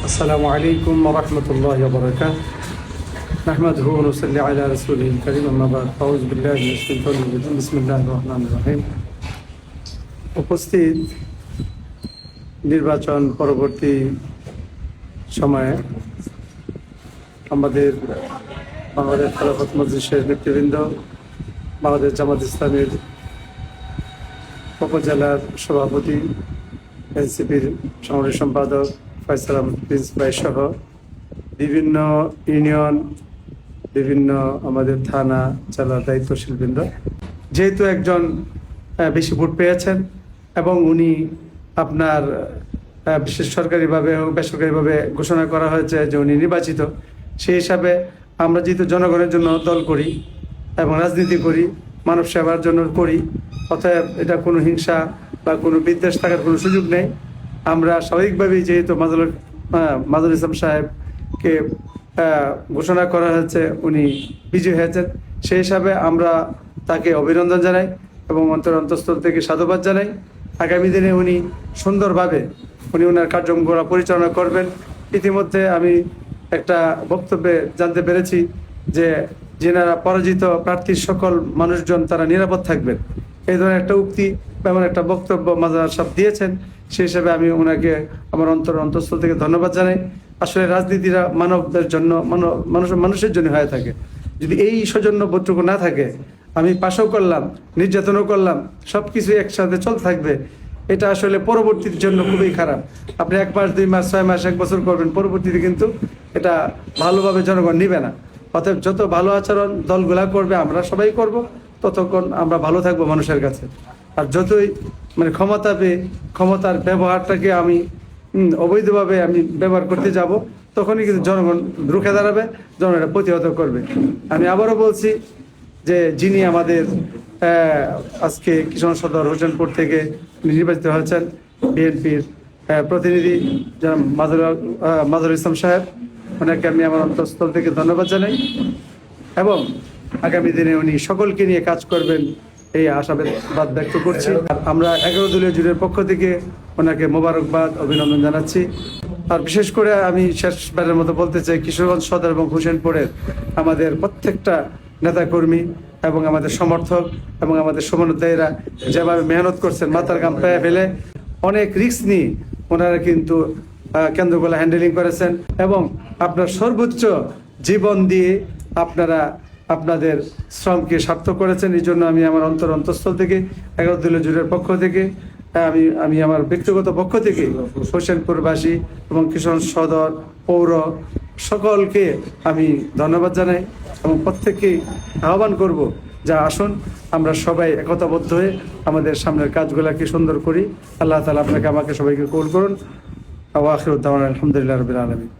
আসসালামু আলাইকুম ওয়া রাহমাতুল্লাহি ওয়া বারাকাতুহু নাহমাদুহু ওয়া নুসাল্লি আলা রাসূলিল কারীম আম্মা বা'দ আউযু বিল্লাহি মিনাশ শাইতানির রাজীম বিসমিল্লাহির রহমানির রহিম। উপস্থিত নির্বাচন পরবর্তী সময়ে আমাদের বাংলাদেশ খেলাফত মজলিসের নেতৃবৃন্দ, বাংলাদেশ জামাত ইসলামের উপজেলার সভাপতি, এনসিপির সাংগঠনিক সম্পাদক ফয়সাল আহমেদ প্রিন্স ভাই সহ বিভিন্ন ইউনিয়ন, বিভিন্ন আমাদের থানা জেলার দায়িত্বশীল বৃন্দ, যেহেতু একজন বেশি ভোট পেয়েছেন এবং উনি আপনার বিশেষ সরকারিভাবে এবং বেসরকারিভাবে ঘোষণা করা হয়েছে যে উনি নির্বাচিত, সেই হিসাবে আমরা যেহেতু জনগণের জন্য দল করি এবং রাজনীতি করি, মানব সেবার জন্য করি, অতএব এটা কোনো হিংসা বা কোনো বিদ্বেষ থাকার কোনো সুযোগ নেই। আমরা স্বাভাবিকভাবেই যেহেতু মাজহারুল ইসলাম সাহেবকে ঘোষণা করা হয়েছে উনি বিজয়ী হয়েছেন, সেই হিসাবে আমরা তাকে অভিনন্দন জানাই এবং অন্তঃস্থল থেকে সাধুবাদ জানাই। আগামী দিনে উনি সুন্দরভাবে ওনার কার্যক্রম পরিচালনা করবেন। ইতিমধ্যে আমি একটা বক্তব্যে জানতে পেরেছি যে যেনারা পরাজিত প্রার্থীর সকল মানুষজন তারা নিরাপদ থাকবেন, এই ধরনের একটা উক্তি এবং একটা বক্তব্য মাজার সাহেব দিয়েছেন। সেই হিসাবে আমি ওনাকে আমার অন্তঃস্থল থেকে ধন্যবাদ জানাই। আসলে রাজনীতিরা মানবদের জন্য, মানুষের জন্য হয়ে থাকে। যদি এই সৌজন্য বোধটুকু না থাকে, আমি পাশও করলাম, নির্যাতনও করলাম, সব কিছু একসাথে চলতে থাকবে, এটা আসলে পরবর্তীর জন্য খুবই খারাপ। আপনি 1 মাস, 2 মাস, 6 মাস, 1 বছর করবেন, পরবর্তীতে কিন্তু এটা ভালোভাবে জনগণ নিবে না। অতএব যত ভালো আচরণ দলগুলা করবে, আমরা সবাই করব, ততক্ষণ আমরা ভালো থাকবো মানুষের কাছে। আর যতই ক্ষমতা পেয়ে ক্ষমতার ব্যবহারটাকে আমি অবৈধভাবে আমি ব্যবহার করতে যাব, তখনই কিন্তু জনগণ রুখে দাঁড়াবে, জনগণ এটা প্রতিহত করবে। আমি আবারও বলছি যে যিনি আমাদের আজকে কিশোর সদর হোসেনপুর থেকে নির্বাচিত হয়েছেন, বিএনপির প্রতিনিধি মাজহারুল ইসলাম সাহেব, ওনাকে আমি আমার অন্তঃস্থল থেকে ধন্যবাদ জানাই এবং আগামী দিনে উনি সকলকে নিয়ে কাজ করবেন এই আশাবাদ ব্যক্ত করছি। আমরা 11 দলীয় জোটের পক্ষ থেকে ওনাকে মোবারকবাদ, অভিনন্দন জানাচ্ছি। আর বিশেষ করে আমি শেষবারের মতো বলতে চাই, কিশোরগঞ্জ সদর এবং হোসেনপুরের আমাদের প্রত্যেকটা নেতাকর্মী এবং আমাদের সমর্থক এবং আমাদের সমন্বয়ীরা যেভাবে মেহনত করছেন, মাথার ঘাম পায়ে ফেলে অনেক রিস্ক নিয়ে ওনারা কিন্তু কেন্দ্রগুলো হ্যান্ডেলিং করেছেন এবং আপনার সর্বোচ্চ জীবন দিয়ে আপনারা আপনাদের শ্রমকে সার্থক করেছেন। এই জন্য আমি আমার অন্তঃস্থল থেকে 11 দলীয় জোটের পক্ষ থেকে আমি আমার ব্যক্তিগত পক্ষ থেকে হোসেনপুরবাসী এবং কিশোরগঞ্জ সদর পৌর সকলকে আমি ধন্যবাদ জানাই এবং প্রত্যেককেই আহ্বান করব যা আসুন আমরা সবাই একতাবদ্ধ হয়ে আমাদের সামনের কাজগুলোকে সুন্দর করি। আল্লাহ তাআলা আপনাকে আমাকে সবাইকে কবুল করুন। ওয়া আখিরু দাওয়ানা আলহামদুলিল্লাহি রাব্বিল আলামিন।